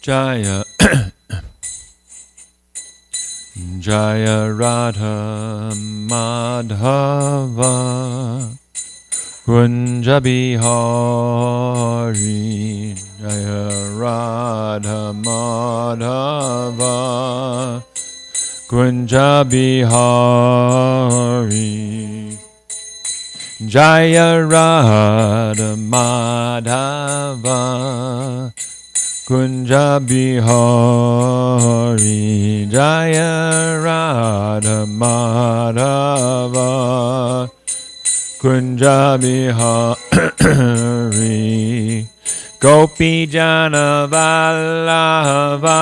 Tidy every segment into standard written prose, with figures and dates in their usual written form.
Jaya Jaya Radha Madhava Kunja Bihari Jaya Radha Madhava Kunja Bihari Jaya Radha Madhava Kunja Bihari Jaya Radha Madhava Kunja Bihari Gopi Jana Vallabha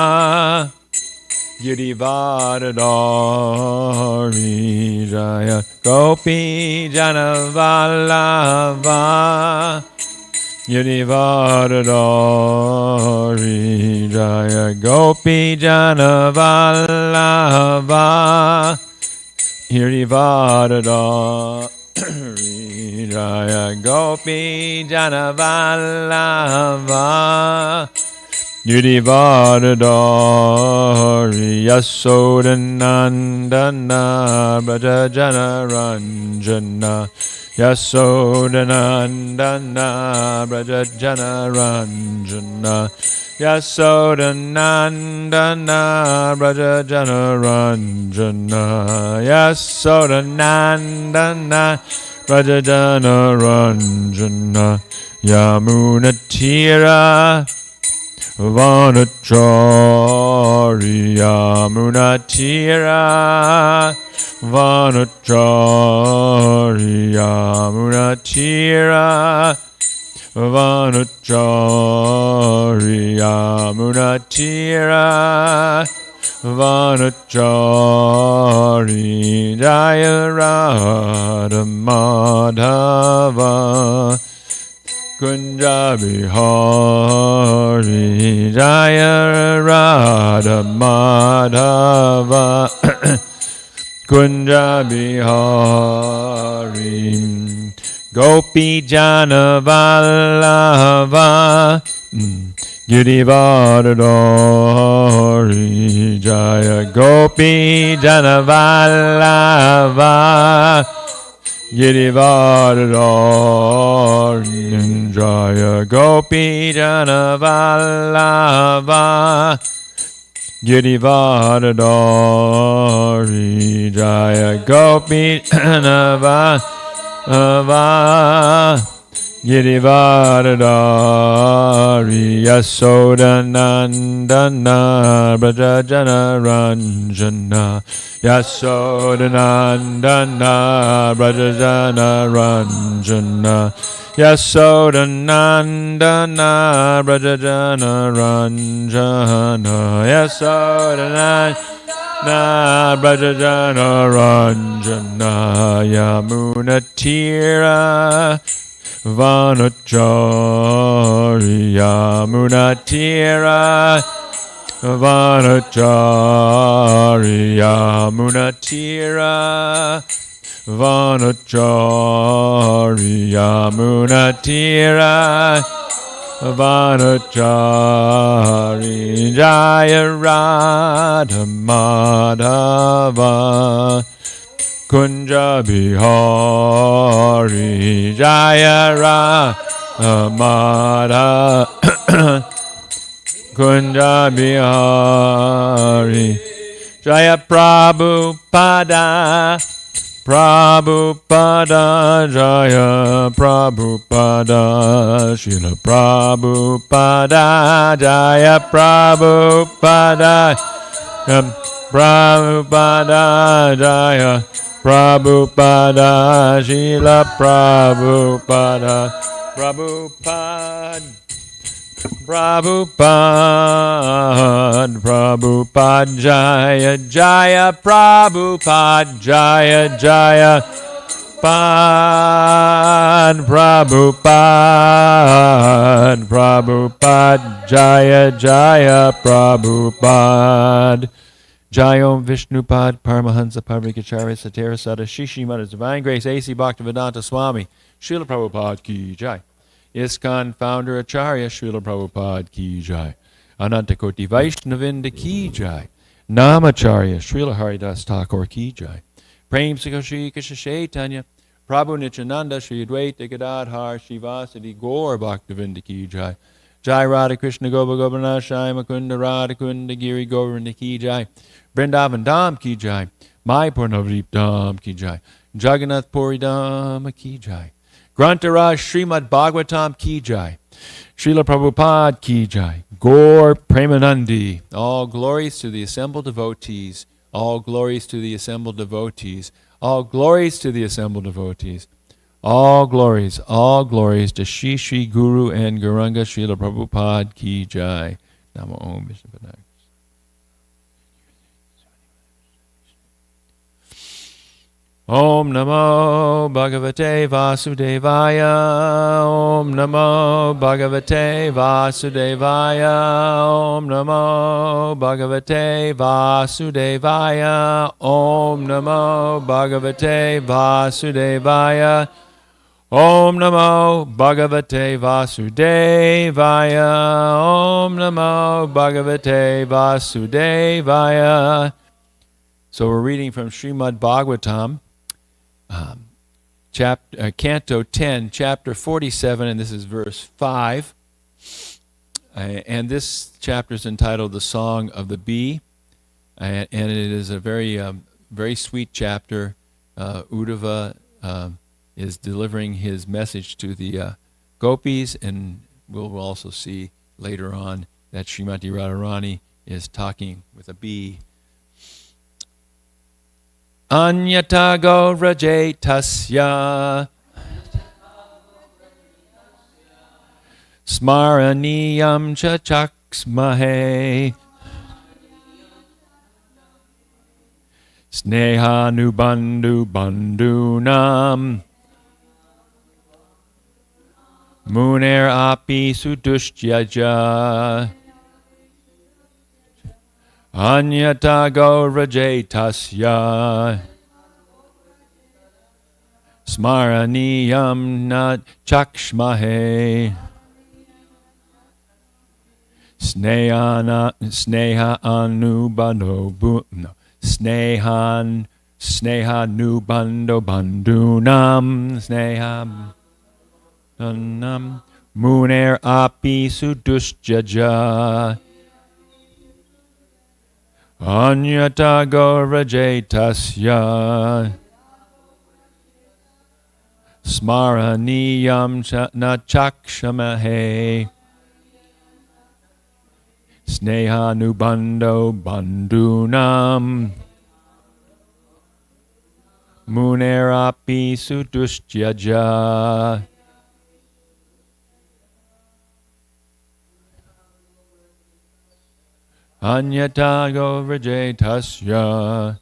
Girivardhari Jaya Gopi Jana Vallabha Girivardhari Jaya Gopi Jana Vallabha Girivardhari Jaya Gopi Jana Vallabha Girivardhari Yasodanandana Braja Jana Ranjana Yasodanandana Braja Jana Ranjana Yasodanandana Braja Jana Ranjana Yasodanandana Braja Jana Ranjana Yamunatira Vanachari Yamunatira Vanachari Yamunatira Vanachari Yamunatira Vanachari Jaya Radha Madhava Kunja Bihari Jaya Radha Madhava Kunja Bihari Gopi Jana Vallabha Girivardhari Jaya Gopi Jana Vallabha Girivardhari Jaya Gopi Jana Vallabha Girivardhari Jaya Gopi Jana Vallabha Girivardhari Yasodanandana Braja Jana Ranjana Yasodanandana Braja Jana Ranjana Yasodanandana Braja Jana Ranjana Yasodanandana Braja Jana Ranjana Yamunatira Vanachari Yamunatira Vanachari Yamunatira Vanachari Yamunatira Vanachari Jaya Radha Madhava Kunja Bihari Jaya Radha Madhava Kunja Bihari Jaya Prabhupada Prabhupada Jaya Prabhupada Srila Prabhupada Jaya Prabhupada Prabhupada Jaya Prabhupada Srila Prabhupada Prabhupada Prabhupada Jaya Jaya Prabhupada Jaya Jaya Prabhupada Jaya Jaya Prabhupada Jai Om Vishnupad Paramahansa Parvikacharya Satara Sada Shishi Mother's Divine Grace A.C. Bhaktivedanta Swami Srila Prabhupada Ki Jai ISKCON Founder Acharya Srila Prabhupada Ki Jai Anantakoti Vaishnavinda Ki Jai. Namacharya Srila Haridas Thakur Ki Jai. Prem Sikha Shri Krishna Chaitanya Prabhu Nityananda Shri Advaita Gadadhar Shivasadi Gaur Bhaktavinda Ki Jai. Jai Radha Krishna Gopa Gopinath Shai Makunda Radha Kunda Giri Govinda Ki Jai. Vrindavan Dham Ki Jai. Mayapur Navadvip Dham Ki Jai. Jagannath Puri Dham Ki Jai. Grantaraj Srimad Bhagavatam Ki Jai. Srila Prabhupada Ki Jai. Gaur Premanandi. All glories to the assembled devotees. All glories to the assembled devotees. All glories to the assembled devotees. All glories to Shri Shri Guru and Gauranga Srila Prabhupada Ki Jai. Namo Om Vishnu Padaya. Om Namo Bhagavate Vasudevaya. Om Namo Bhagavate Vasudevaya. Om Namo Bhagavate Vasudevaya. Om Namo Bhagavate Vasudevaya. Om Namo Bhagavate Vasudevaya. Om Namo Bhagavate Vasudevaya. So we're reading from Srimad Bhagavatam, Canto 10, Chapter 47, and this is verse 5. And this chapter is entitled The Song of the Bee, and it is a very sweet chapter. Uddhava is delivering his message to the gopis, and we'll also see later on that Srimati Radharani is talking with a bee. Anyata gaurajetasya smaraniyam cha chaksmahe snehanubandhu bandhunam muner api sudushtyaja Anyata gaurajetasya smaraniyam na chakshmahe sneha nubando bandunam sneha muner api sudusjaja Anyata gaurajetasya smaraniyam na chakshamahe snehanubando bandunam munerapi sudustyaja. Anyata gaurajetasya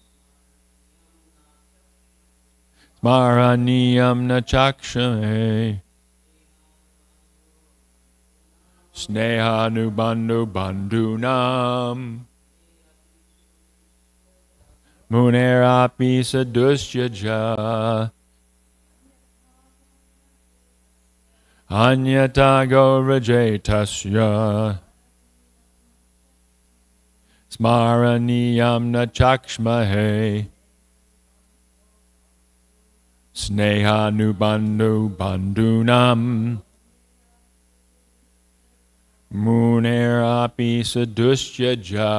smaraniyam na chakshame snehanubandhu bandhunam munerapi sadusyaja. Anyata gaurajetasya smaraniyam na chakshmahe snehanubandhu bandhunam munerapi sadusyaja.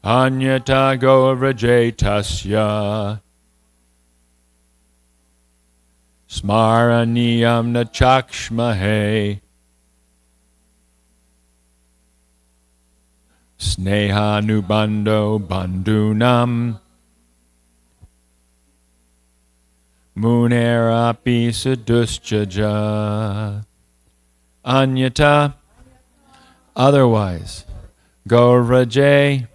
Anyata gaurajetasya smaraniyam na chakshmahe snehanubandho bandhunam munerapi sadusjaja. Anyata, otherwise, gauraje,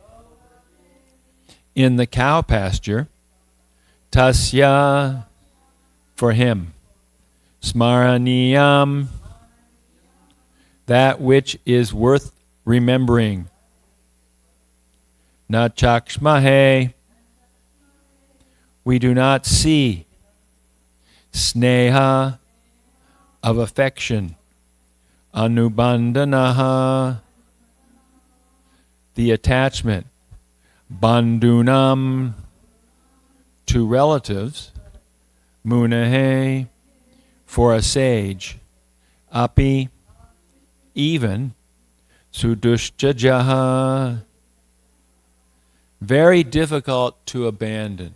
in the cow pasture, tasya, for him, smaraniyam, that which is worth remembering, na chakshmahe, we do not see, sneha, of affection. Anubandhanaha, the attachment. Bandhunam, to relatives. Munahe, for a sage. Api, even. Sudushjajaha, very difficult to abandon.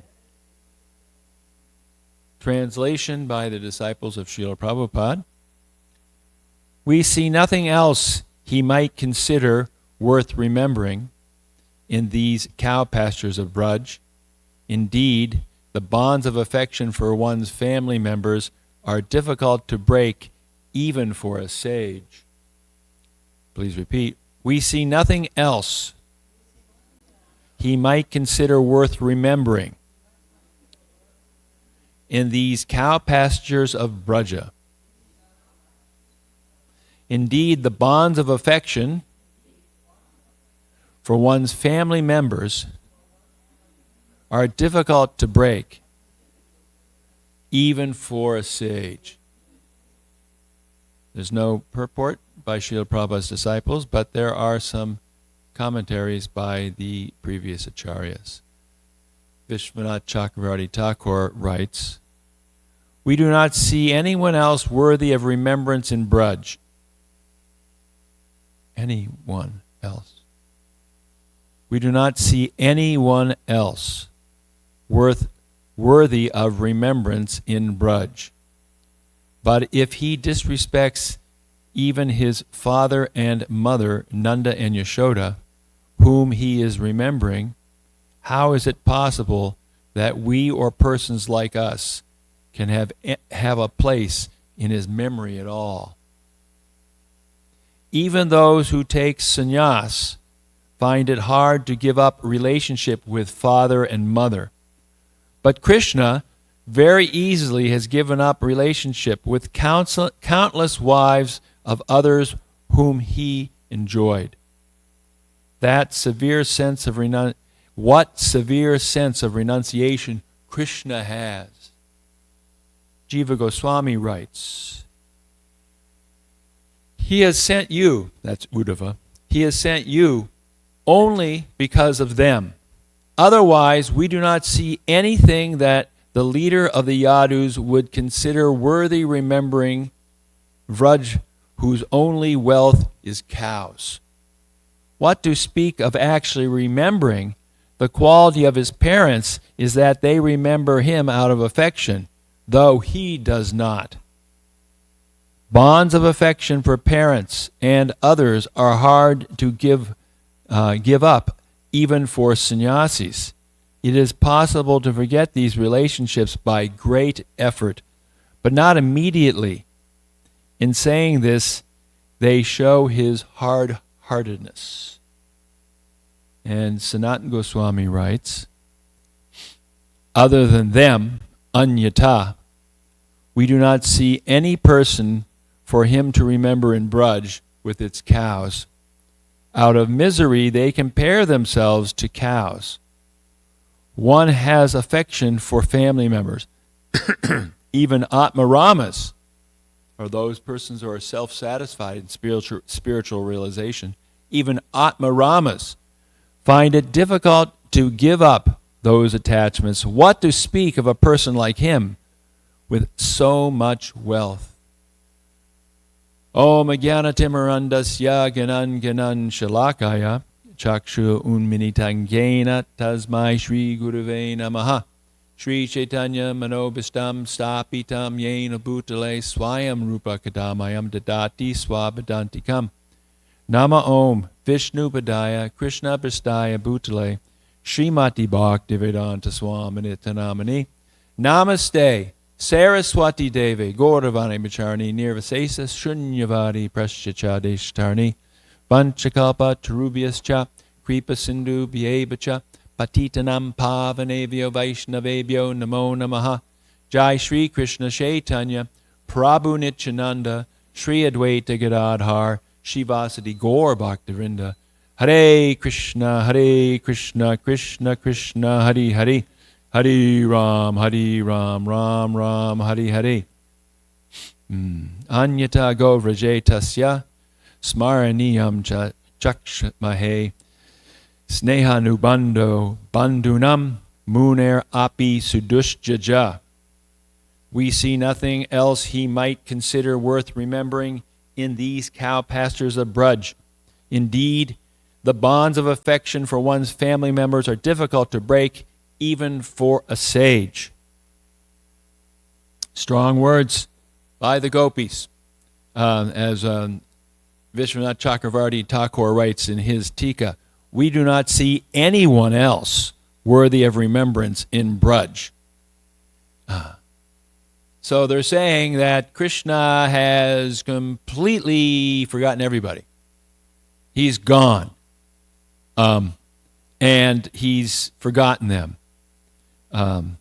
Translation by the disciples of Srila Prabhupada. We see nothing else he might consider worth remembering in these cow pastures of Braj. Indeed, the bonds of affection for one's family members are difficult to break even for a sage. Please repeat. We see nothing else he might consider worth remembering in these cow pastures of Braja. Indeed, the bonds of affection for one's family members are difficult to break, even for a sage. There's no purport by Srila Prabhupada's disciples, but there are some commentaries by the previous acharyas. Vishwanath Chakravarti Thakur writes, we do not see anyone else worthy of remembrance in Braj. Anyone else. We do not see anyone else worthy of remembrance in Braj. But if he disrespects even his father and mother, Nanda and Yashoda, whom he is remembering, how is it possible that we or persons like us can have a place in his memory at all? Even those who take sannyas find it hard to give up relationship with father and mother. But Krishna very easily has given up relationship with countless wives of others whom he enjoyed. What severe sense of renunciation Krishna has. Jiva Goswami writes, he has sent you, that's Uddhava, he has sent you only because of them. Otherwise, we do not see anything that the leader of the Yadus would consider worthy remembering, Vraj, whose only wealth is cows. What to speak of actually remembering? The quality of his parents is that they remember him out of affection, though he does not. Bonds of affection for parents and others are hard to give up, even for sannyasis. It is possible to forget these relationships by great effort, but not immediately. In saying this, they show his hard-heartedness. And Sanatana Goswami writes, other than them, anyata, we do not see any person for him to remember in Braj with its cows. Out of misery, they compare themselves to cows. One has affection for family members. Even Atmaramas, or those persons who are self-satisfied in spiritual realization, even Atmaramas find it difficult to give up those attachments. What to speak of a person like him with so much wealth? Om Ajnanatimirandasya Ganan Shalakaya Chakshu Unminitangena Tasmai Shri Gurave Namaha Shri Chaitanya Manobhistam Stapitam Yena Bhutale Swayam Rupa Kadamayam Dadati Swabadantikam Nama Om Vishnu Padaya Krishna Prastaya Bhutale Srimati Bhaktivedanta Swaminitanamani Namaste Saraswati Devi, Gauravani Bacharani, Nirvasesa, Shunyavadi, Praschachadeshtarni, Vanchakalpa, Tarubyascha, Kripa Sindhu, Bhyebacha, Patitanam Pavanevyo Vaishnavebhyo, Namo Namaha, Jai Shri Krishna Chaitanya, Prabhu Nityananda, Shri Advaita Gadadhar, Shivasati Gaur Bhaktivinoda, Hare Krishna, Krishna Krishna, Hare Hare, Hare Ram, Ram Ram, Hare Hare. Anyata go vrajetasya smaraniyam chakshmahe snehanubando bandunam muner api sudushjaja. We see nothing else he might consider worth remembering in these cow pastures of Braj. Indeed, the bonds of affection for one's family members are difficult to break, even for a sage. Strong words by the gopis. As Vishwanath Chakravarti Thakur writes in his Tika, we do not see anyone else worthy of remembrance in Braj. So they're saying that Krishna has completely forgotten everybody. He's gone. And he's forgotten them. And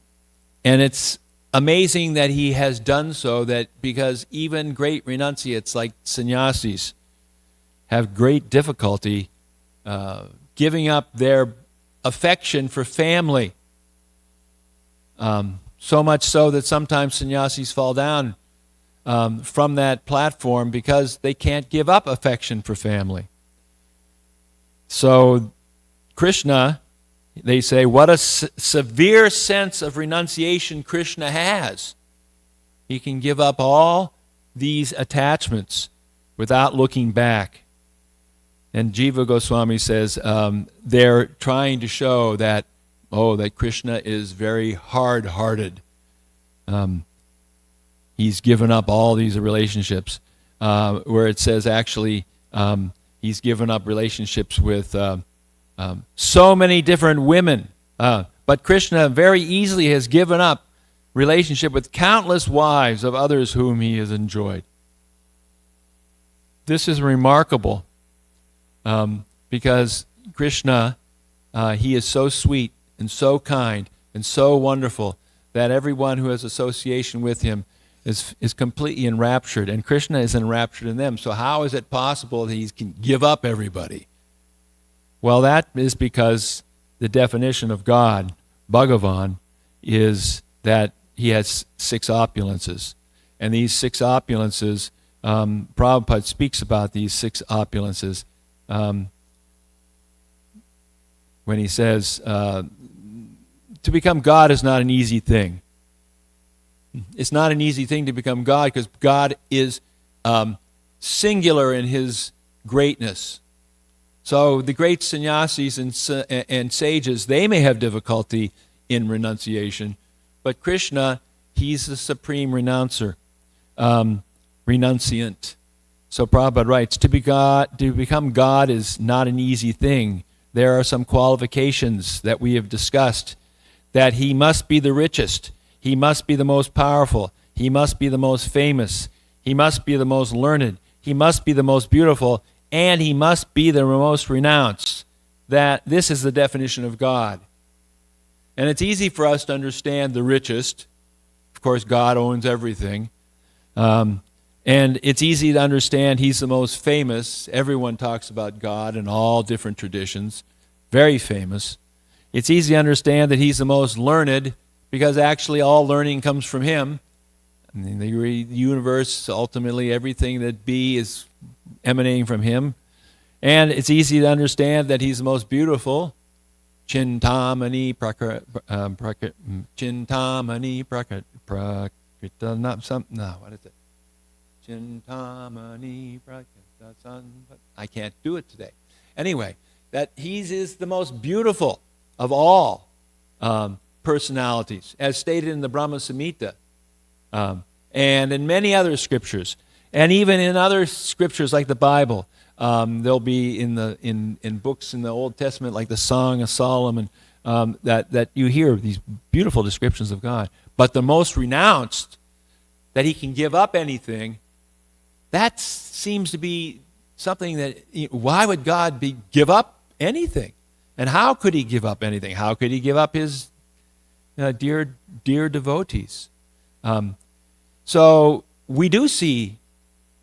it's amazing that he has done so, that because even great renunciates like sannyasis have great difficulty giving up their affection for family. So much so that sometimes sannyasis fall down from that platform because they can't give up affection for family. So Krishna, they say, what a severe sense of renunciation Krishna has. He can give up all these attachments without looking back. And Jiva Goswami says they're trying to show that, that Krishna is very hard-hearted. He's given up all these relationships, where it says actually he's given up relationships with so many different women. But Krishna very easily has given up relationship with countless wives of others whom he has enjoyed. This is remarkable because Krishna, he is so sweet and so kind and so wonderful that everyone who has association with him is completely enraptured, and Krishna is enraptured in them. So how is it possible that he can give up everybody? Well, that is because the definition of God, Bhagavan, is that he has 6 opulences. And these 6 opulences, Prabhupada speaks about these 6 opulences when he says, to become God is not an easy thing. It's not an easy thing to become God because God is singular in his greatness. So the great sannyasis and sages, they may have difficulty in renunciation, but Krishna, he's the supreme renouncer, renunciant. So Prabhupada writes, to become God is not an easy thing. There are some qualifications that we have discussed, that he must be the richest, he must be the most powerful, he must be the most famous, he must be the most learned, he must be the most beautiful, and he must be the most renounced. That this is the definition of God. And it's easy for us to understand the richest. Of course, God owns everything. And it's easy to understand he's the most famous. Everyone talks about God in all different traditions. Very famous. It's easy to understand that he's the most learned because actually all learning comes from him. I mean, the universe, ultimately everything that be is emanating from him. And it's easy to understand that he's the most beautiful. Chintamani prakrita, not something, no, what is it? Chintamani prakrita, I can't do it today. Anyway, that he is the most beautiful of all personalities, as stated in the Brahma Samhita, and in many other scriptures, and even in other scriptures like the Bible. There'll be in books in the Old Testament, like the Song of Solomon, that you hear these beautiful descriptions of God. But the most renounced, that he can give up anything, that seems to be something that, why would God give up anything? And how could he give up anything? How could he give up his dear devotees? So we do see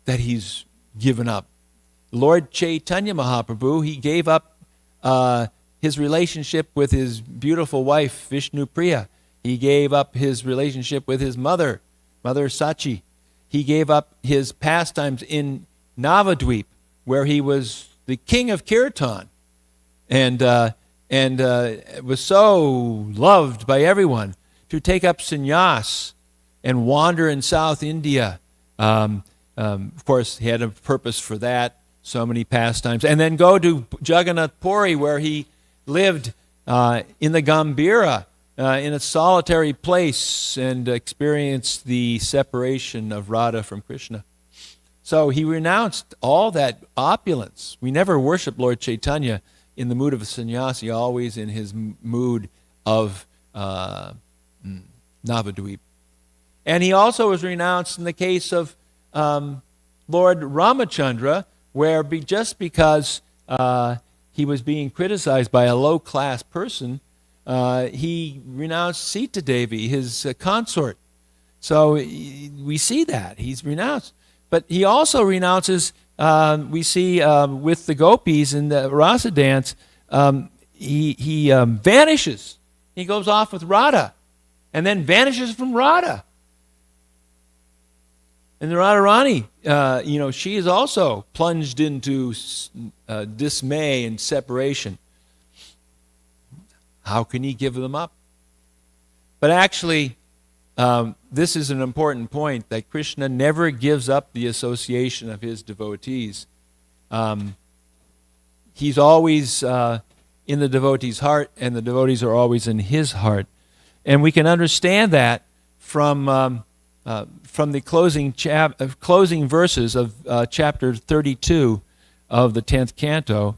that he's given up. Lord Chaitanya Mahaprabhu, he gave up his relationship with his beautiful wife, Vishnu Priya. He gave up his relationship with his mother Sachi. he gave up his pastimes in Navadvip, where he was the king of Kirtan, and was so loved by everyone, to take up sannyas and wander in South India. Of course, he had a purpose for that, so many pastimes. And then go to Jagannath Puri, where he lived in the Gambhira, in a solitary place, and experienced the separation of Radha from Krishna. So he renounced all that opulence. We never worship Lord Chaitanya in the mood of a sannyasi, always in his mood of Navadvip. And he also was renounced in the case of Lord Ramachandra, where just because he was being criticized by a low-class person, he renounced Sita Devi, his consort. So we see that. He's renounced. But he also renounces, we see with the gopis in the rasa dance, he vanishes. He goes off with Radha and then vanishes from Radha. And the Radharani, she is also plunged into dismay and separation. How can he give them up? But actually, this is an important point, that Krishna never gives up the association of his devotees. He's always in the devotee's heart, and the devotees are always in his heart. And we can understand that from the closing verses of chapter 32 of the 10th canto,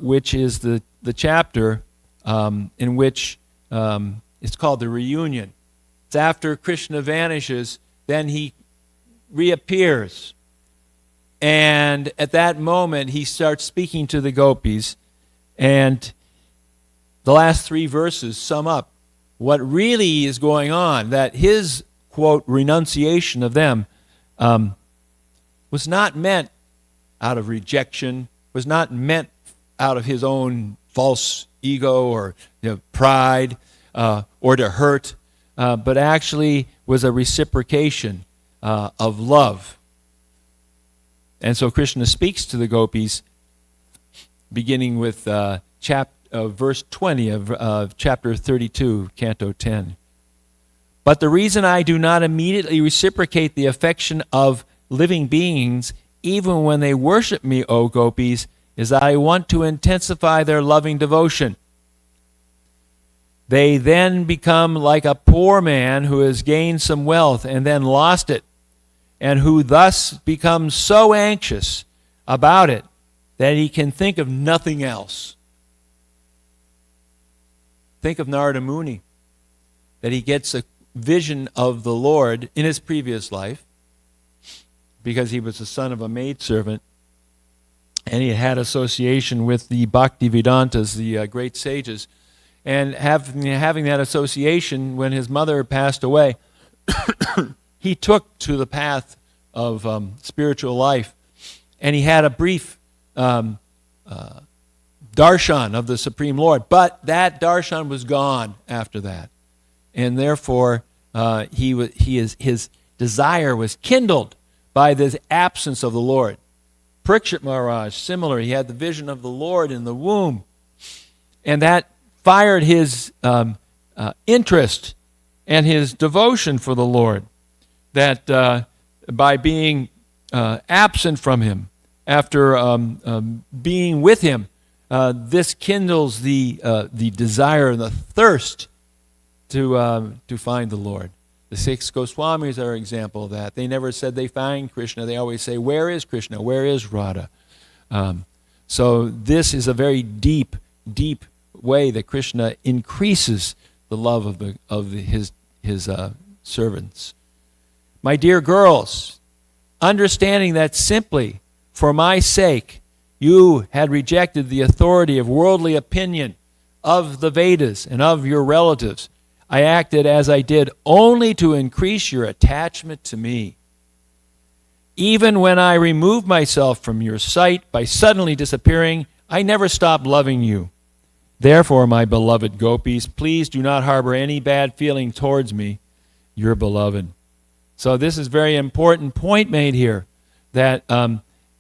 which is the chapter in which it's called the reunion. It's after Krishna vanishes, then he reappears. And at that moment, he starts speaking to the gopis. And the last 3 verses sum up what really is going on, that his, quote, renunciation of them was not meant out of rejection, was not meant out of his own false ego or pride or to hurt, but actually was a reciprocation of love. And so Krishna speaks to the gopis, beginning with verse 20 of chapter 32, canto 10. But the reason I do not immediately reciprocate the affection of living beings, even when they worship me, O gopis, is that I want to intensify their loving devotion. They then become like a poor man who has gained some wealth and then lost it, and who thus becomes so anxious about it that he can think of nothing else. Think of Narada Muni, that he gets a vision of the Lord in his previous life, because he was the son of a maidservant, and he had association with the Bhaktivedantas, the great sages. And having that association, when his mother passed away, he took to the path of spiritual life. And he had a brief darshan of the Supreme Lord. But that darshan was gone after that. And therefore, his desire was kindled by this absence of the Lord. Parikshit Maharaj, similar, he had the vision of the Lord in the womb. And that fired his interest and his devotion for the Lord, that by being absent from him, after being with him, this kindles the desire and the thirst to find the Lord. The 6 Goswamis are an example of that. They never said they find Krishna. They always say, where is Krishna? Where is Radha? So this is a very deep, deep way that Krishna increases the love of his servants. My dear girls, understanding that simply for my sake you had rejected the authority of worldly opinion, of the Vedas, and of your relatives, I acted as I did only to increase your attachment to me. Even when I removed myself from your sight by suddenly disappearing, I never stopped loving you. Therefore, my beloved gopis, please do not harbor any bad feeling towards me, your beloved. So this is a very important point made here, that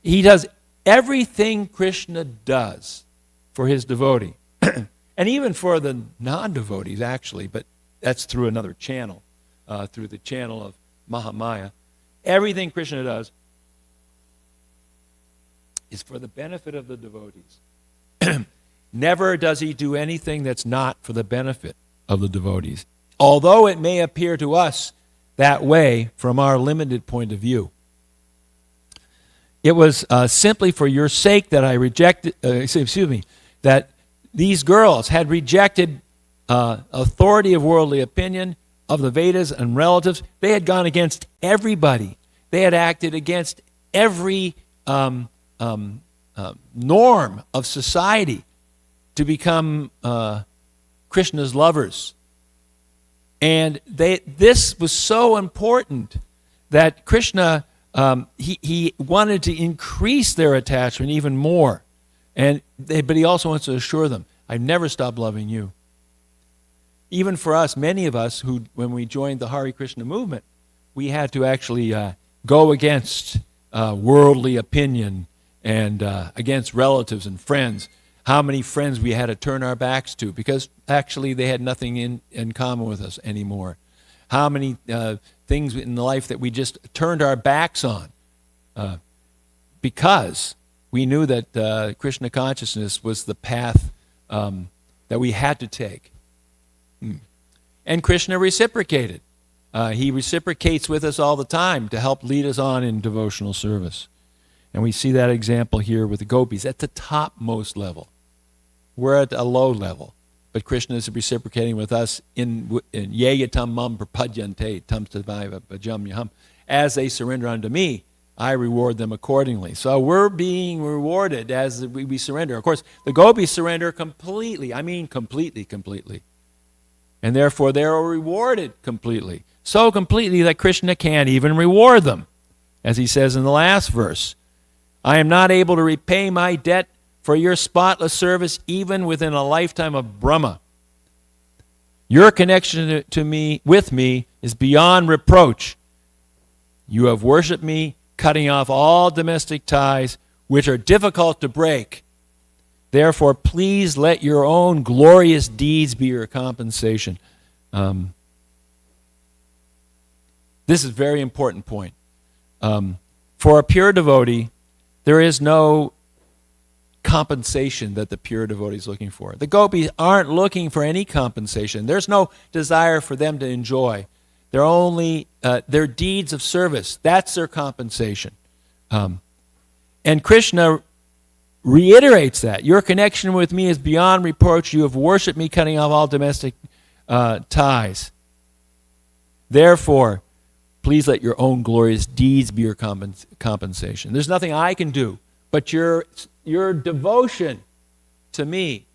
he does everything Krishna does for his devotee, and even for the non-devotees, actually, but that's through another channel, through the channel of Mahamaya. Everything Krishna does is for the benefit of the devotees. Never does he do anything that's not for the benefit of the devotees, although it may appear to us that way from our limited point of view. It was simply for your sake that I rejected, that these girls had rejected authority of worldly opinion, of the Vedas and relatives. They had gone against everybody. They had acted against every norm of society to become Krishna's lovers. And this was so important that Krishna, he wanted to increase their attachment even more. But he also wants to assure them, I've never stopped loving you. Even for us, many of us who, when we joined the Hare Krishna movement, we had to actually go against worldly opinion and against relatives and friends. How many friends we had to turn our backs to because actually they had nothing in common with us anymore. How many things in life that we just turned our backs on because we knew that Krishna consciousness was the path that we had to take. And Krishna reciprocated. He reciprocates with us all the time to help lead us on in devotional service. And we see that example here with the gopis at the topmost level. We're at a low level, but Krishna is reciprocating with us in yeyatam mam prapadyante tam tadvaiva bhajam yaham. As they surrender unto me, I reward them accordingly. So we're being rewarded as we surrender. Of course, the gopis surrender completely. I mean completely. And therefore they are rewarded completely. So completely that Krishna can't even reward them. As he says in the last verse, I am not able to repay my debt for your spotless service even within a lifetime of Brahma. Your connection with me is beyond reproach. You have worshipped me, cutting off all domestic ties which are difficult to break. Therefore, please let your own glorious deeds be your compensation. This is a very important point. For a pure devotee, there is no compensation that the pure devotee is looking for. The gopis aren't looking for any compensation. There's no desire for them to enjoy. They're only their deeds of service. That's their compensation. And Krishna reiterates that. Your connection with me is beyond reproach. You have worshipped me, cutting off all domestic ties. Therefore, please let your own glorious deeds be your compensation. There's nothing I can do, but your devotion to me,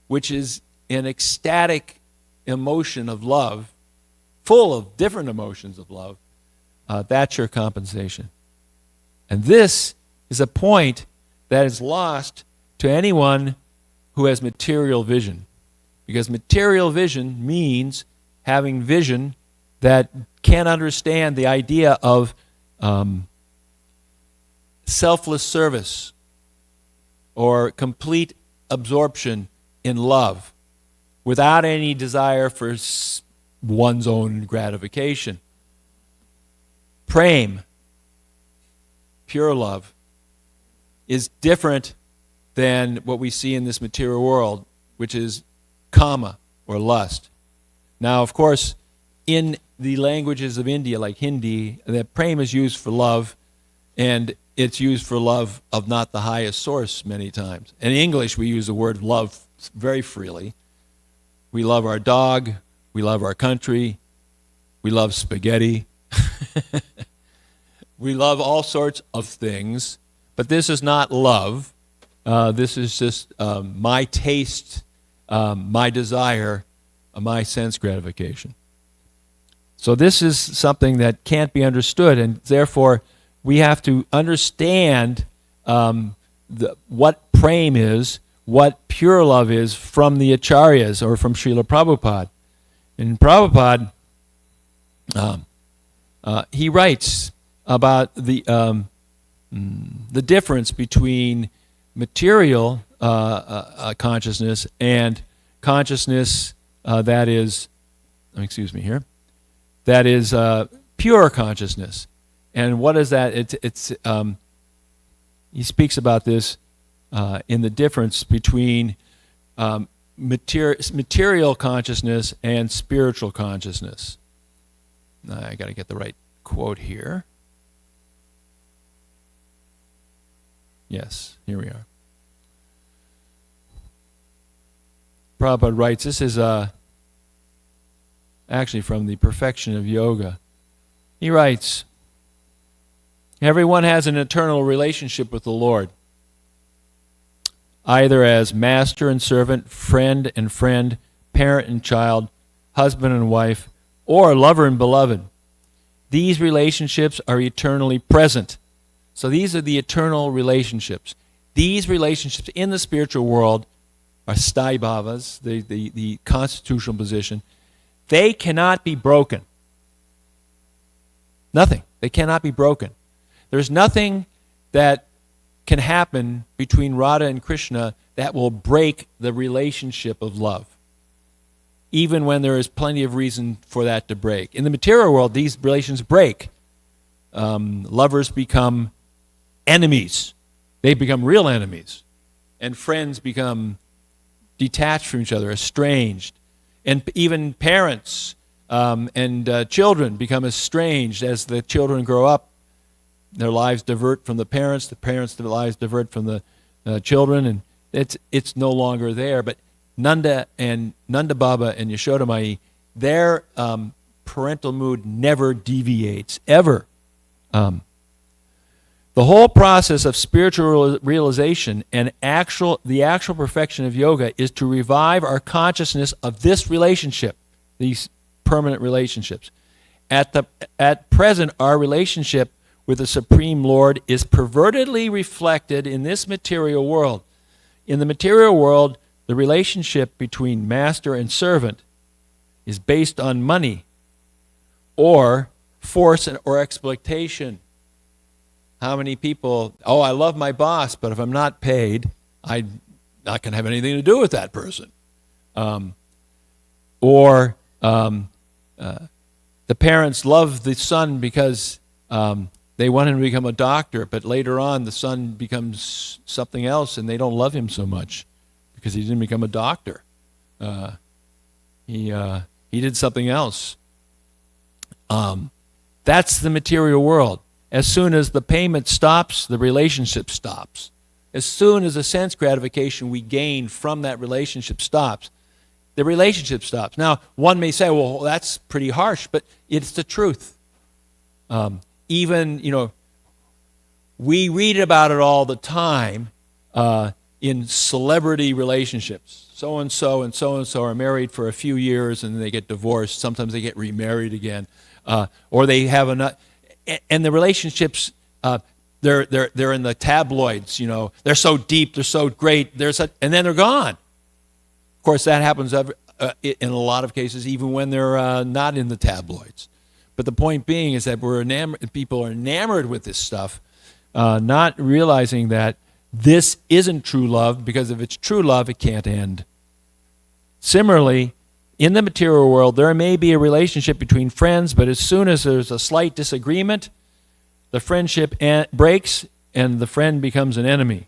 which is an ecstatic emotion of love, full of different emotions of love, that's your compensation. And this is a point that is lost to anyone who has material vision. Because material vision means having vision that can't understand the idea of selfless service or complete absorption in love without any desire for one's own gratification. Prem, pure love, is different than what we see in this material world, which is kama, or lust. Now, of course, in the languages of India, like Hindi, that prem is used for love, and it's used for love of not the highest source many times. In English, we use the word love very freely. We love our dog, we love our country, we love spaghetti. We love all sorts of things, but this is not love. This is just my taste, my desire, my sense gratification. So this is something that can't be understood, and therefore we have to understand what prem is, what pure love is from the acharyas or from Srila Prabhupada. And Prabhupada he writes about the difference between material consciousness and consciousness that is, that is pure consciousness. And what is that? He speaks about this in the difference between material consciousness and spiritual consciousness. I got to get the right quote here. Yes, here we are. Prabhupada writes, this is actually from the Perfection of Yoga. He writes, everyone has an eternal relationship with the Lord, either as master and servant, friend and friend, parent and child, husband and wife, or lover and beloved. These relationships are eternally present. So these are the eternal relationships. These relationships in the spiritual world are sthayibhavas, the constitutional position. They cannot be broken. Nothing. They cannot be broken. There's nothing that can happen between Radha and Krishna that will break the relationship of love, even when there is plenty of reason for that to break. In the material world, these relations break. Lovers become enemies. They become real enemies. And friends become detached from each other, estranged. And even parents and children become estranged as the children grow up. Their lives divert from the parents, their lives divert from the children, and it's no longer there. But Nanda Baba and Yashoda Mai, their parental mood never deviates, ever. The whole process of spiritual realization and the actual perfection of yoga is to revive our consciousness of this relationship, these permanent relationships. At present, our relationship with the Supreme Lord is pervertedly reflected in this material world. In the material world, the relationship between master and servant is based on money or force or exploitation. How many people, I love my boss, but if I'm not paid, I'm not going to have anything to do with that person. Or the parents love the son because they want him to become a doctor, but later on the son becomes something else and they don't love him so much because he didn't become a doctor. He did something else. That's the material world. As soon as the payment stops, the relationship stops. As soon as the sense gratification we gain from that relationship stops, the relationship stops. Now, one may say, well, that's pretty harsh, but it's the truth. Even, we read about it all the time in celebrity relationships. So-and-so and so-and-so are married for a few years and then they get divorced. Sometimes they get remarried again. Or they have and the relationships, they're in the tabloids, They're so deep, they're so great, and then they're gone. Of course, that happens in a lot of cases, even when they're not in the tabloids. But the point being is that people are enamored with this stuff, not realizing that this isn't true love, because if it's true love, it can't end. Similarly, in the material world, there may be a relationship between friends, but as soon as there's a slight disagreement, the friendship breaks and the friend becomes an enemy.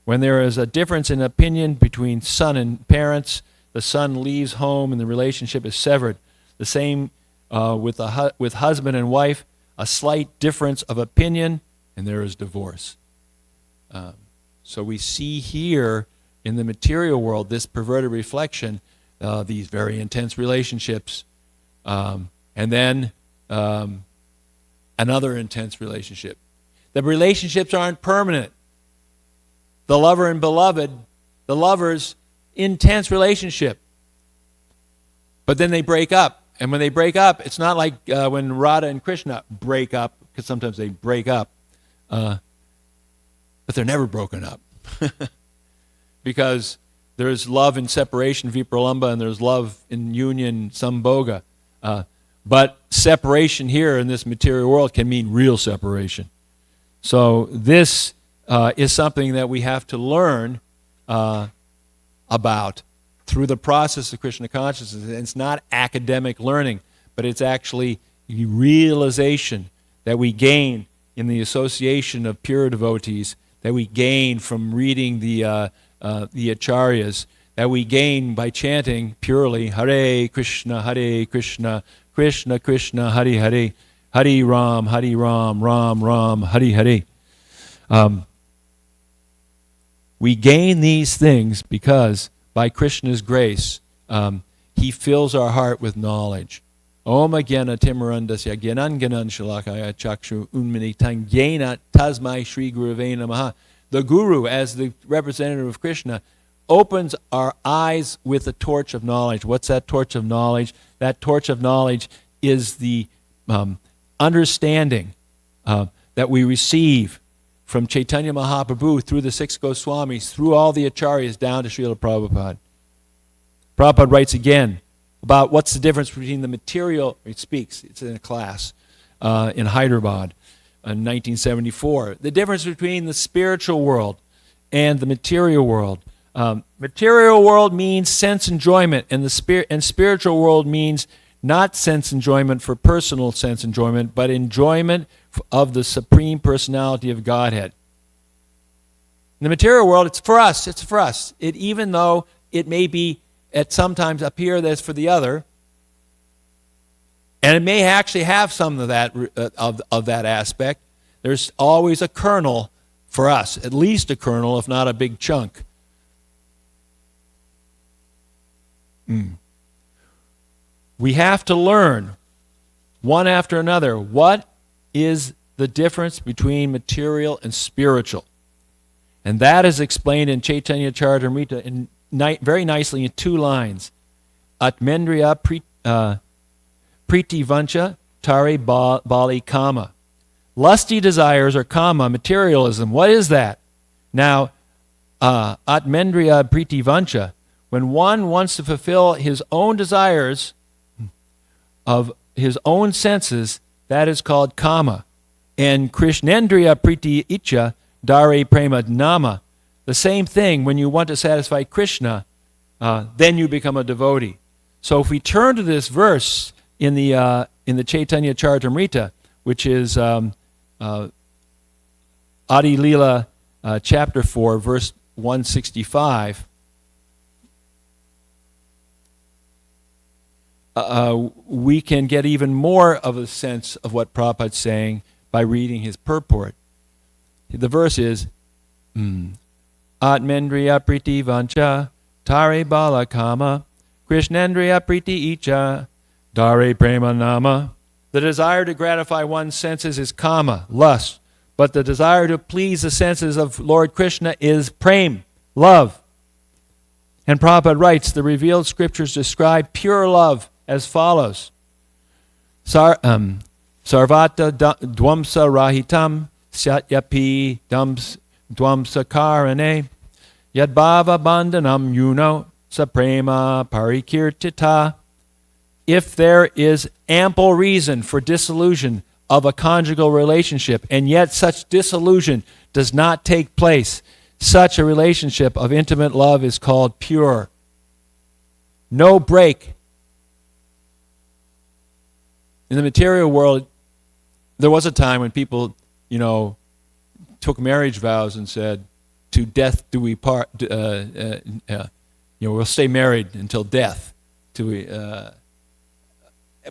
When there is a difference in opinion between son and parents, the son leaves home and the relationship is severed. The same with husband and wife, a slight difference of opinion, and there is divorce. So we see here in the material world this perverted reflection, these very intense relationships, and then another intense relationship. The relationships aren't permanent. The lover and beloved, the lover's intense relationship. But then they break up. And when they break up, it's not like when Radha and Krishna break up, because sometimes they break up, but they're never broken up. Because there's love in separation, vipralambha, and there's love in union, sambhoga. But separation here in this material world can mean real separation. So this is something that we have to learn about through the process of Krishna consciousness. And it's not academic learning, but it's actually realization that we gain in the association of pure devotees, that we gain from reading the acharyas, that we gain by chanting purely Hare Krishna, Krishna Krishna, Hare Hare, Hare Ram, Ram Ram, Hare Hare. We gain these things because by Krishna's grace, he fills our heart with knowledge. Om Agyana Timarandasya Gyanan Gyanan Shalakaya Chakshu Unmanitan Gyena Tasmai Shri Gurave Namaha. The Guru, as the representative of Krishna, opens our eyes with a torch of knowledge. What's that torch of knowledge? That torch of knowledge is the understanding that we receive from Chaitanya Mahaprabhu through the six Goswamis, through all the acharyas down to Srila Prabhupada. Prabhupada writes again about what's the difference between the material, he speaks, it's in a class in Hyderabad in 1974, the difference between the spiritual world and the material world. Material world means sense enjoyment, and spiritual world means not sense enjoyment for personal sense enjoyment, but enjoyment of the Supreme Personality of Godhead. In the material world, it's for us. It's for us. Even though it may be at sometimes appear that's for the other, and it may actually have some of that of that aspect, there's always a kernel for us, at least a kernel, if not a big chunk. We have to learn one after another what is the difference between material and spiritual. And that is explained in Chaitanya Charitamrita very nicely in 2 lines. Atmendriya priti vancha tare bali kama. Lusty desires are kama, materialism. What is that? Now, atmendriya priti vancha, when one wants to fulfill his own desires of his own senses, that is called kama. And Krishnendriya priti icha dare prema nama. The same thing, when you want to satisfy Krishna, then you become a devotee. So if we turn to this verse in the Chaitanya Charitamrita, which is Adi Lila chapter 4, verse 165, we can get even more of a sense of what Prabhupada's saying by reading his purport. The verse is, Atmendriya priti vancha tare bala kama Krishnendriya priti icha dare prema nama. The desire to gratify one's senses is kama, lust. But the desire to please the senses of Lord Krishna is prem, love. And Prabhupada writes, the revealed scriptures describe pure love as follows. Sarvata dvamsa rahitam satyapi dvamsa karane yadbhava bandhanam yuno saprema parikirtita. If there is ample reason for dissolution of a conjugal relationship, and yet such dissolution does not take place, such a relationship of intimate love is called pure. No break. In the material world, there was a time when people, took marriage vows and said, "To death do we part." We'll stay married until death.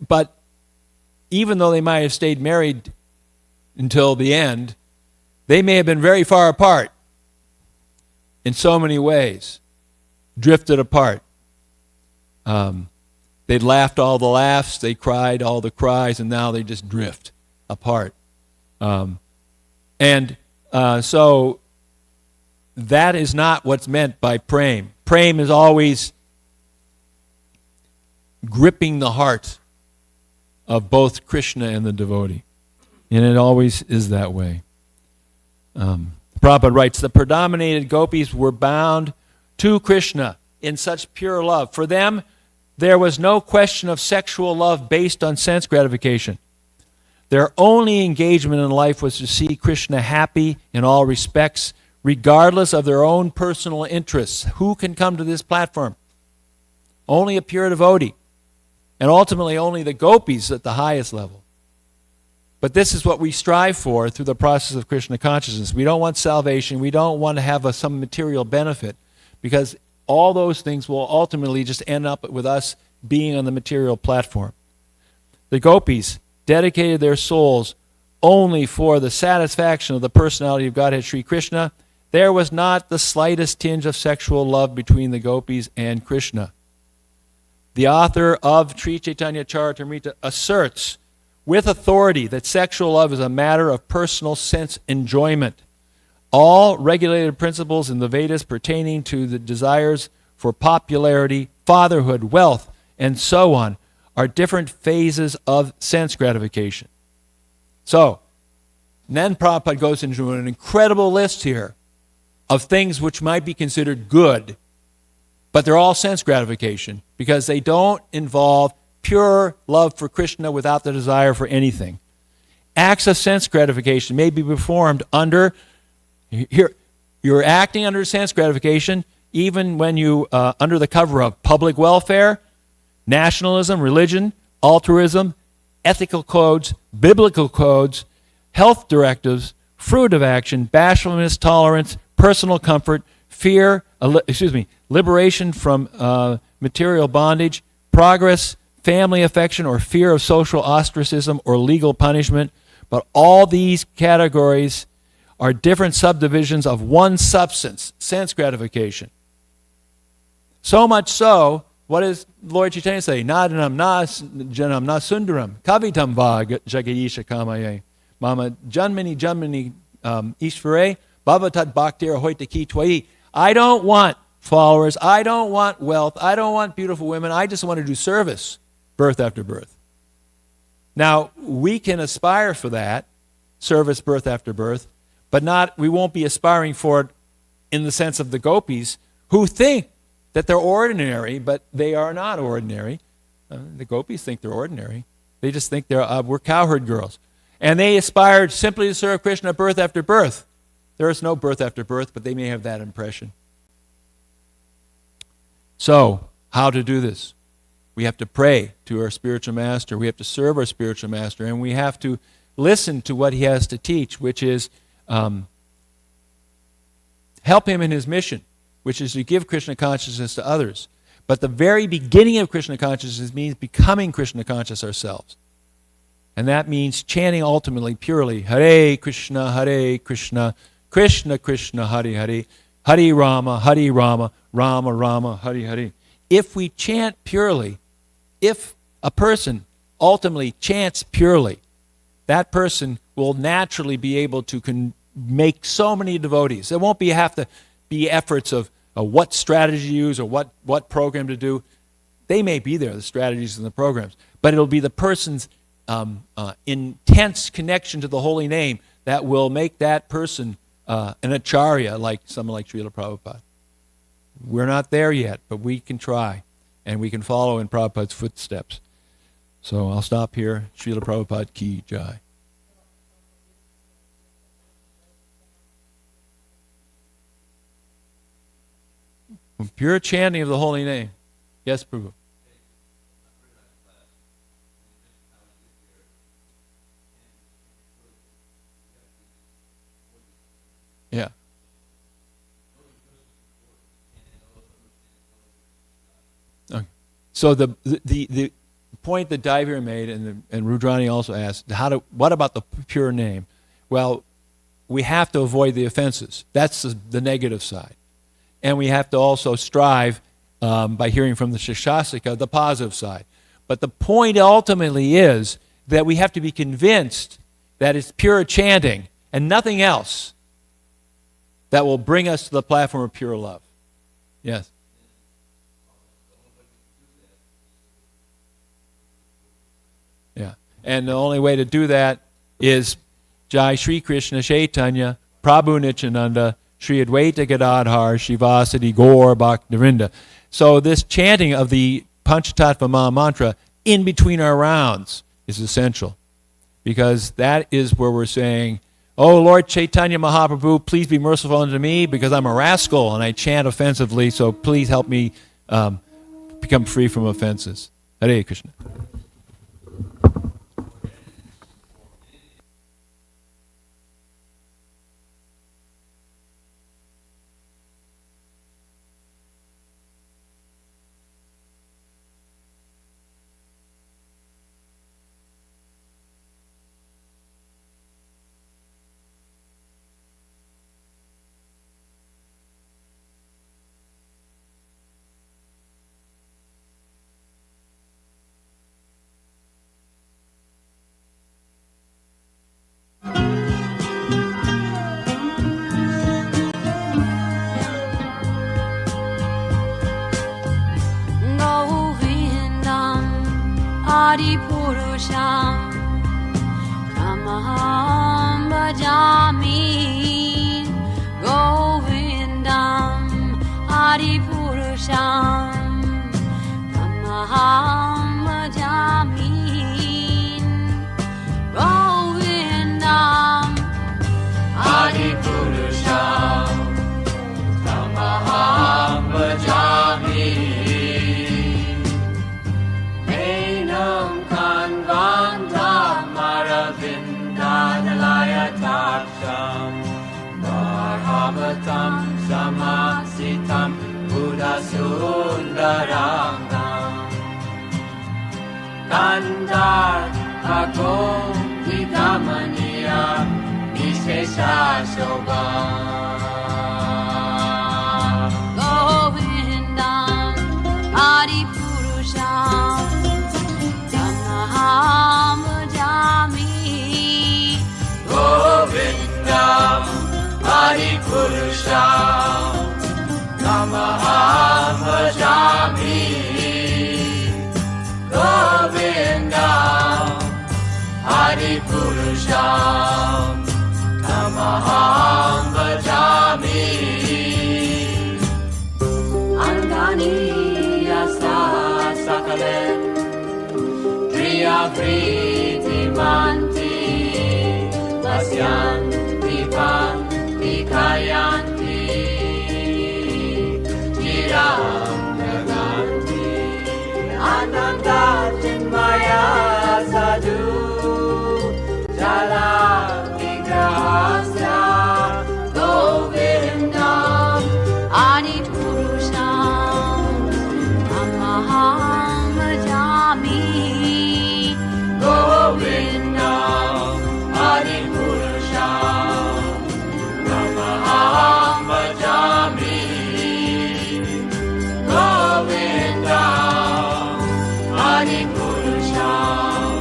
But even though they might have stayed married until the end, they may have been very far apart in so many ways, drifted apart. They'd laughed all the laughs, they cried all the cries, and now they just drift apart. So that is not what's meant by prem. Prem is always gripping the heart of both Krishna and the devotee. And it always is that way. Prabhupada writes, the predominated gopis were bound to Krishna in such pure love. For them, there was no question of sexual love based on sense gratification. Their only engagement in life was to see Krishna happy in all respects, regardless of their own personal interests. Who can come to this platform? Only a pure devotee. And ultimately only the gopis at the highest level. But this is what we strive for through the process of Krishna consciousness. We don't want salvation. We don't want to have some material benefit, because all those things will ultimately just end up with us being on the material platform. The gopis dedicated their souls only for the satisfaction of the personality of Godhead Sri Krishna. There was not the slightest tinge of sexual love between the gopis and Krishna. The author of Sri Chaitanya Charitamrita asserts with authority that sexual love is a matter of personal sense enjoyment. All regulated principles in the Vedas pertaining to the desires for popularity, fatherhood, wealth, and so on are different phases of sense gratification. So, then Prabhupada goes into an incredible list here of things which might be considered good, but they're all sense gratification because they don't involve pure love for Krishna without the desire for anything. Acts of sense gratification may be performed under, here, you're acting under sense gratification even when you, under the cover of public welfare, nationalism, religion, altruism, ethical codes, biblical codes, health directives, fruit of action, bashfulness, tolerance, personal comfort, fear, liberation from material bondage, progress, family affection, or fear of social ostracism or legal punishment. But all these categories are different subdivisions of one substance, sense gratification. So much so, what does Lord Chaitanya say? Nadanam na janam na sundaram kavitam va jagayisha kamaye mama janmani ishvare bhavatat bhaktir hoita ki twai. I don't want followers. I don't want wealth. I don't want beautiful women. I just want to do service, birth after birth. Now, we can aspire for that, service, birth after birth, but we won't be aspiring for it in the sense of the gopis who think that they're ordinary, but they are not ordinary. The gopis think they're ordinary. They just think we're cowherd girls. And they aspire simply to serve Krishna birth after birth. There is no birth after birth, but they may have that impression. So, how to do this? We have to pray to our spiritual master. We have to serve our spiritual master. And we have to listen to what he has to teach, which is help him in his mission, which is to give Krishna consciousness to others. But the very beginning of Krishna consciousness means becoming Krishna conscious ourselves. And that means chanting ultimately, purely, Hare Krishna, Krishna Krishna, Hare Hare, Hare Rama, Rama Rama, Hare Hare. If we chant purely, if a person ultimately chants purely, that person will naturally be able to make so many devotees. There won't have to be efforts of what strategy to use or what program to do. They may be there, the strategies and the programs, but it'll be the person's intense connection to the holy name that will make that person an acharya, like someone like Srila Prabhupada. We're not there yet, but we can try, and we can follow in Prabhupada's footsteps. So I'll stop here. Srila Prabhupada ki jai. Pure chanting of the holy name. Yes, Prabhu. Yeah. Okay. So the point that Divir made and Rudrani also asked, what about the pure name? Well, we have to avoid the offenses. That's the negative side. And we have to also strive, by hearing from the Shashasika, the positive side. But the point ultimately is that we have to be convinced that it's pure chanting and nothing else that will bring us to the platform of pure love. Yes? Yeah. And the only way to do that is Jai Shri Krishna Chaitanya, Prabhu Nityananda, Sri Advaita Gadadhar, Shivasati Gaur Bhaktivinoda. So this chanting of the Panchatattva Maha Mantra in between our rounds is essential, because that is where we're saying, oh, Lord Chaitanya Mahaprabhu, please be merciful unto me because I'm a rascal and I chant offensively, so please help me become free from offenses. Hare Krishna. Purusham Tamaham Bhajami Govindam Adi Purusham Tamaham Bhajami Govindam Adi Purusham Tamaham Bhajami Bharavatam Samasitam Buddha Sundarangam Kandar Agom Vidamaniya Vishesha Shobham Govindam Adi Purusham Tamaham Bhajami Govindam Adi Purusham Tamaham Bhajami Govindam Adi Purusham Tamaham Bhajami Angani Yasa Sakalen Driya Priti Manti Vasyanti Pan Kayanti Jiram Naganti Ananda Chinmaya Sadhu Jala Vigrahasya Govindam Adi Purusham Tamaham Bhajami Govindam Adi Purusham Tamaham Bhajami Govindam Adi Purusham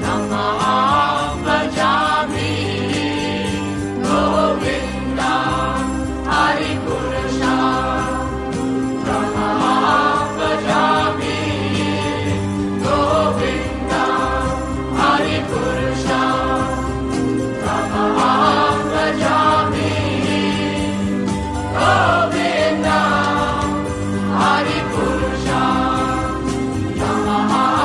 Tamaham Bhajami Govindam Adi Purusham Tamaham Bhajami Govindam Adi Purusham Tamaham Bhajami Govindam Adi Purusham Tamaham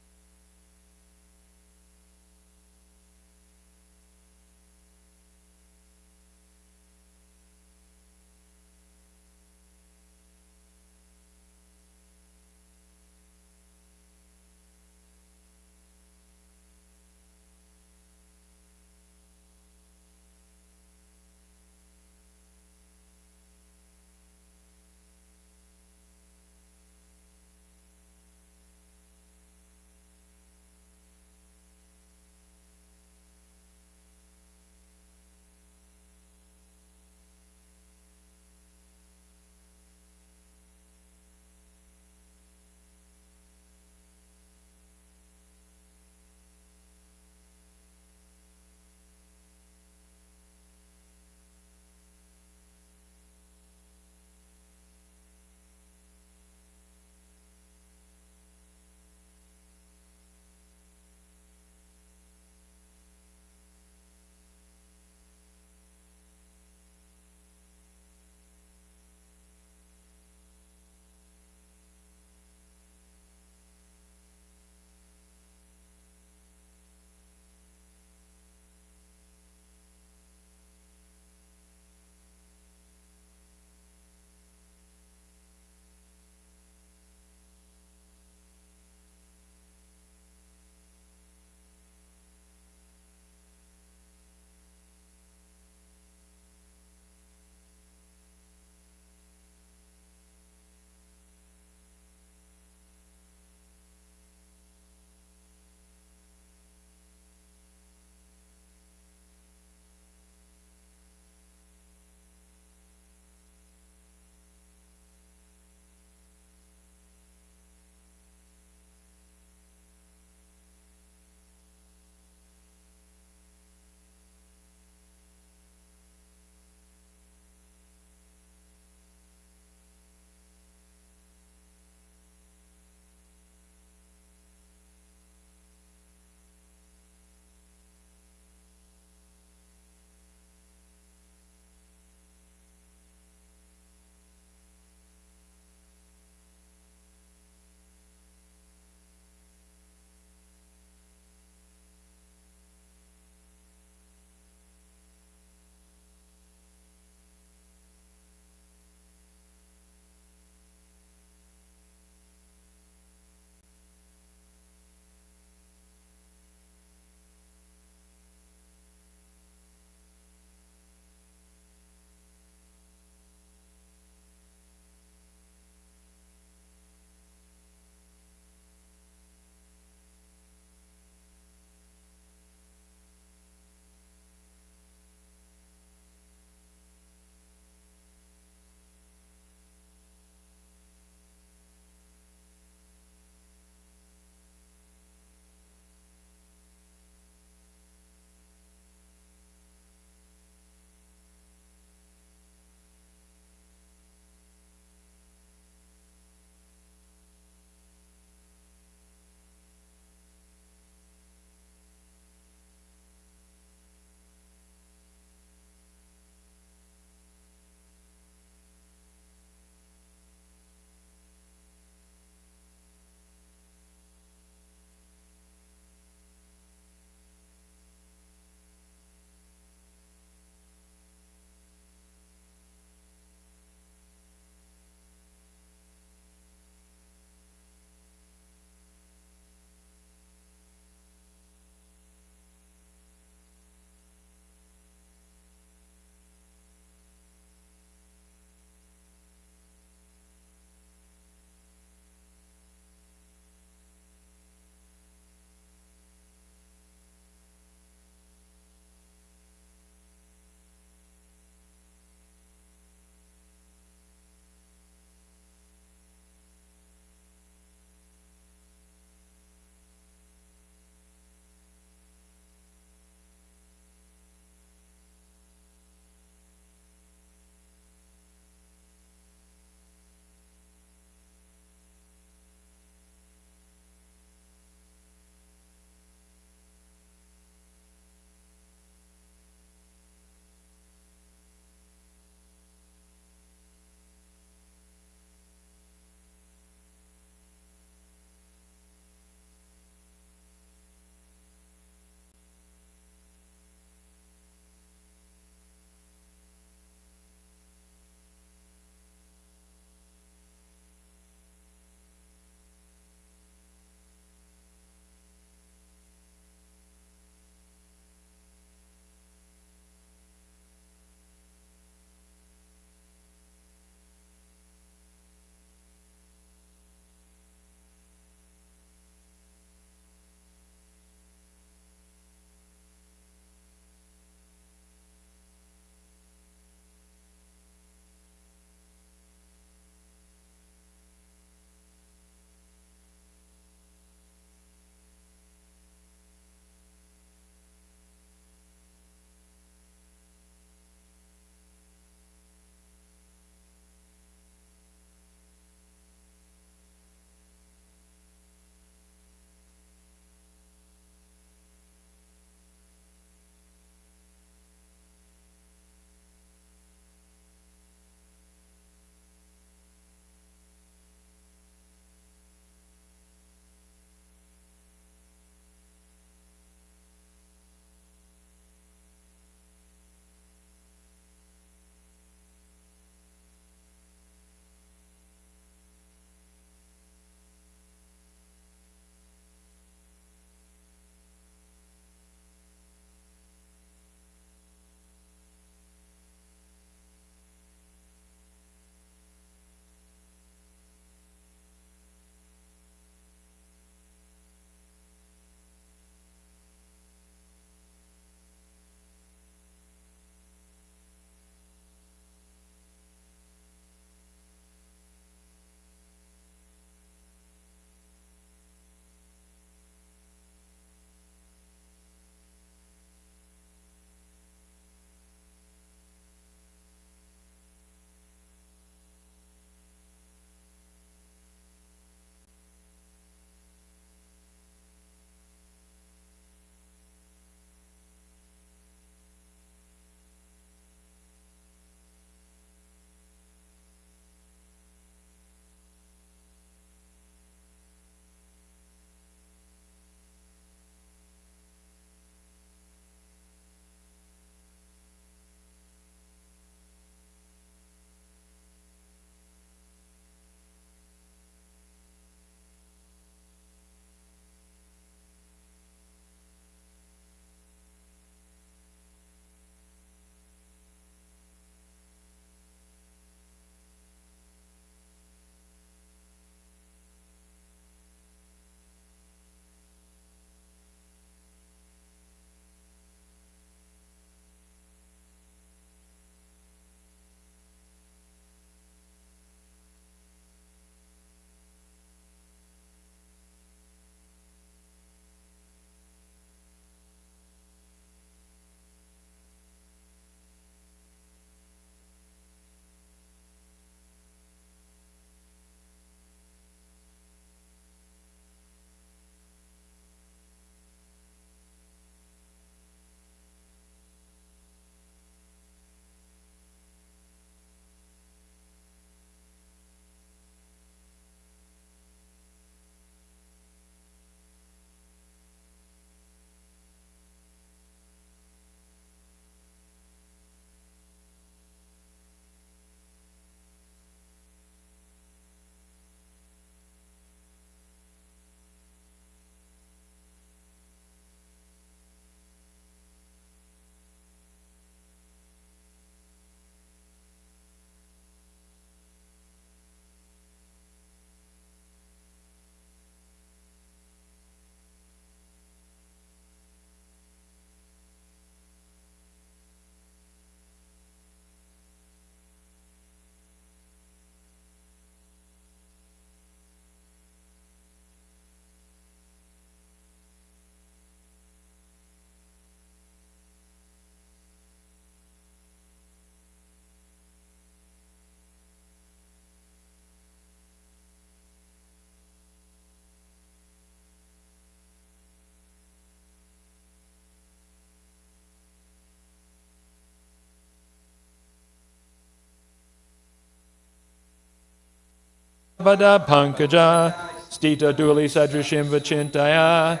pada pankaja, stita duli sadrishim vachintaya,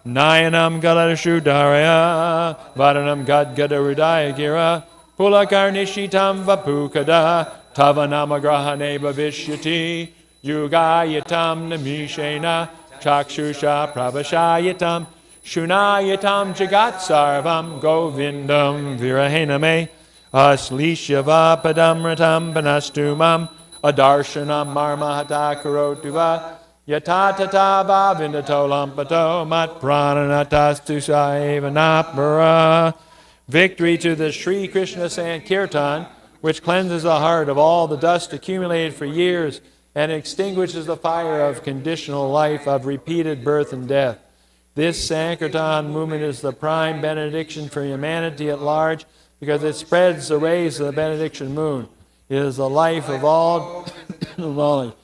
nayanam galadashudaraya, vadanam gadgadarudaya gira, pulakarnishitam vapukada, tavanamagrahane bhavishyati, yugayatam namishena, chakshusha prabhashayatam, shunayatam jagat sarvam govindam virahename, aslishyava padamratam panastumam, adarshanam marmahata karotuva, yatatata vavindato lampato mat prananatastu saivanapara. Victory to the Sri Krishna Sankirtan, which cleanses the heart of all the dust accumulated for years and extinguishes the fire of conditional life, of repeated birth and death. This Sankirtan movement is the prime benediction for humanity at large because it spreads the rays of the benediction moon. It is the life of all knowledge,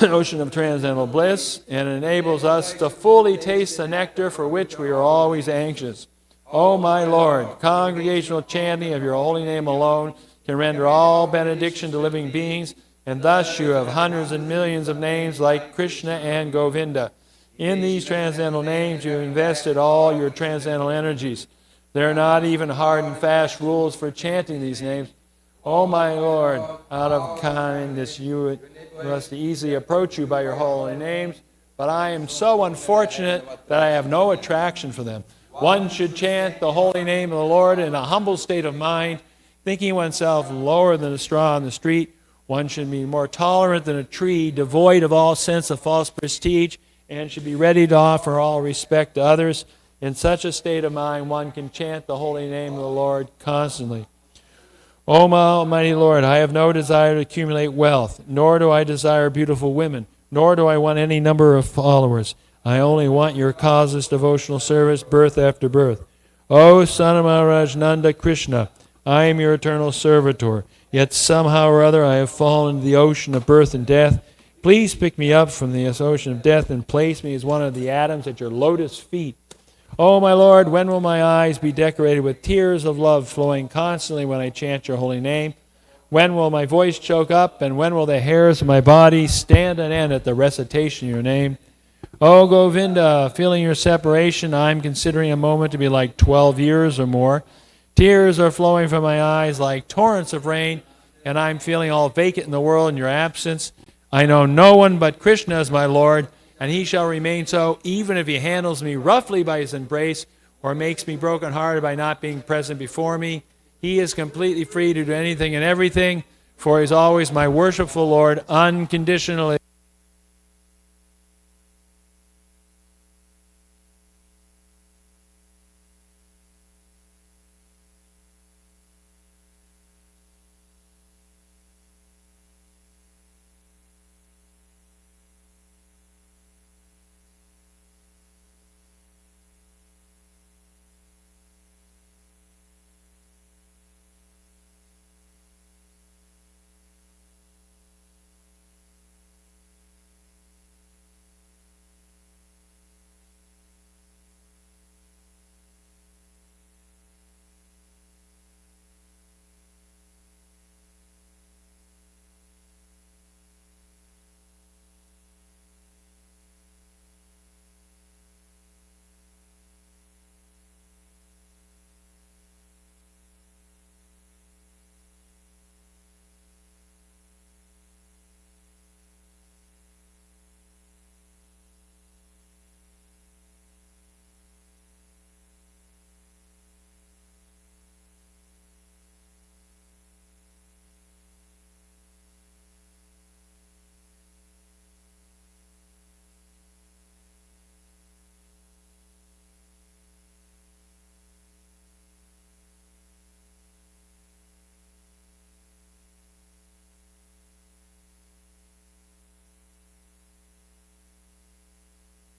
ocean of transcendental bliss, and enables us to fully taste the nectar for which we are always anxious. O my Lord, congregational chanting of your holy name alone can render all benediction to living beings, and thus you have hundreds and millions of names like Krishna and Govinda. In these transcendental names you invested all your transcendental energies. There are not even hard and fast rules for chanting these names. O my Lord, out of kindness you must easily approach you by your holy names, but I am so unfortunate that I have no attraction for them. One should chant the holy name of the Lord in a humble state of mind, thinking oneself lower than a straw on the street. One should be more tolerant than a tree, devoid of all sense of false prestige, and should be ready to offer all respect to others. In such a state of mind, one can chant the holy name of the Lord constantly. O my almighty Lord, I have no desire to accumulate wealth, nor do I desire beautiful women, nor do I want any number of followers. I only want your causeless devotional service, birth after birth. O Son of Maharaj Nanda Krishna, I am your eternal servitor, yet somehow or other I have fallen into the ocean of birth and death. Please pick me up from this ocean of death and place me as one of the atoms at your lotus feet. O my Lord, when will my eyes be decorated with tears of love flowing constantly when I chant your holy name? When will my voice choke up, and when will the hairs of my body stand on end at the recitation of your name? O Govinda, feeling your separation, I am considering a moment to be like 12 years or more. Tears are flowing from my eyes like torrents of rain, and I am feeling all vacant in the world in your absence. I know no one but Krishna as my Lord, and he shall remain so even if he handles me roughly by his embrace or makes me broken-hearted by not being present before me. He is completely free to do anything and everything, for he is always my worshipful Lord unconditionally.